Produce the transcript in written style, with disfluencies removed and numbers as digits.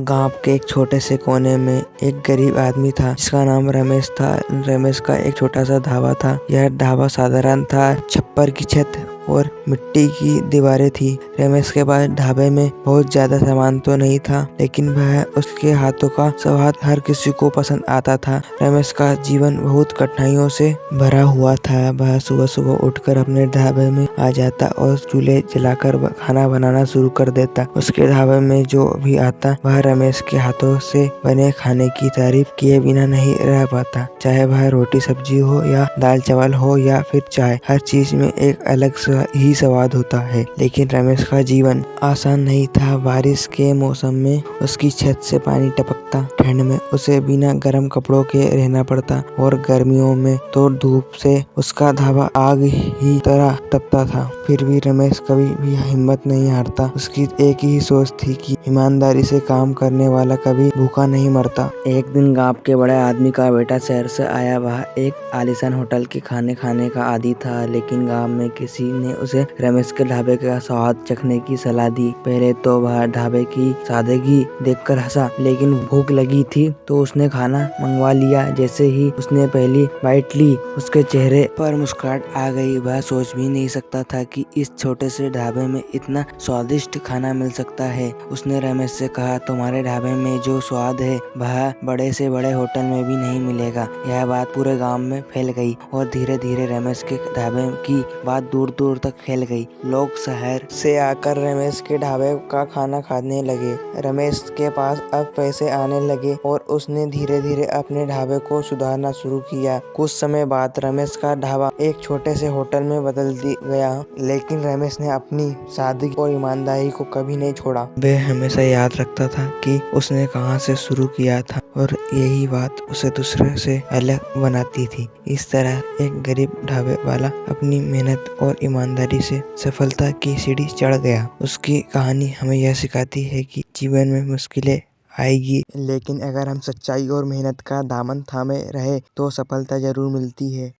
गांव के एक छोटे से कोने में एक गरीब आदमी था जिसका नाम रमेश था। रमेश का एक छोटा सा ढाबा था। यह ढाबा साधारण था, छप्पर की छत और मिट्टी की दीवारें थी। रमेश के पास ढाबे में बहुत ज्यादा सामान तो नहीं था, लेकिन वह उसके हाथों का स्वाद हर किसी को पसंद आता था। रमेश का जीवन बहुत कठिनाइयों से भरा हुआ था। वह सुबह सुबह उठकर अपने ढाबे में आ जाता और चूल्हे जलाकर खाना बनाना शुरू कर देता। उसके ढाबे में जो भी आता वह रमेश के हाथों से बने खाने की तारीफ किए बिना नहीं रह पाता। चाहे वह रोटी सब्जी हो या दाल चावल हो या फिर चाय, हर चीज में एक अलग ही स्वाद होता है। लेकिन रमेश का जीवन आसान नहीं था। बारिश के मौसम में उसकी छत से पानी टपकता, ठंड में उसे बिना गर्म कपड़ों के रहना पड़ता और गर्मियों में तो धूप से उसका ढाबा आग ही तरह तपता था। फिर भी रमेश कभी भी हिम्मत नहीं हारता। उसकी एक ही सोच थी कि ईमानदारी से काम करने वाला कभी भूखा नहीं मरता। एक दिन गांव के बड़े आदमी का बेटा शहर से आया। वह एक आलीशान होटल के खाने खाने का आदी था, लेकिन गांव में किसी ने उसे रमेश के ढाबे का स्वाद चखने की सलाह दी। पहले तो वह ढाबे की सादगी देखकर हंसा, लेकिन भूख लगी थी तो उसने खाना मंगवा लिया। जैसे ही उसने पहली बाइट ली, उसके चेहरे पर मुस्कुराहट आ गई। वह सोच भी नहीं सकता था कि इस छोटे से ढाबे में इतना स्वादिष्ट खाना मिल सकता है। उसने रमेश से कहा, तुम्हारे ढाबे में जो स्वाद है वह बड़े से बड़े होटल में भी नहीं मिलेगा। यह बात पूरे गांव में फैल गई और धीरे धीरे रमेश के ढाबे की बात दूर दूर तक फैल गई। लोग शहर से आकर रमेश के ढाबे का खाना खाने लगे। रमेश के पास अब पैसे आने लगे और उसने धीरे धीरे अपने ढाबे को सुधारना शुरू किया। कुछ समय बाद रमेश का ढाबा एक छोटे से होटल में बदल गया, लेकिन रमेश ने अपनी सादगी और ईमानदारी को कभी नहीं छोड़ा। वह हमेशा याद रखता था कि उसने कहां से शुरू किया था और यही बात उसे दूसरे से अलग बनाती थी। इस तरह एक गरीब ढाबे वाला अपनी मेहनत और ईमानदारी से सफलता की सीढ़ी चढ़ गया। उसकी कहानी हमें यह सिखाती है कि जीवन में मुश्किलें आएगी, लेकिन अगर हम सच्चाई और मेहनत का दामन थामे रहे तो सफलता जरूर मिलती है।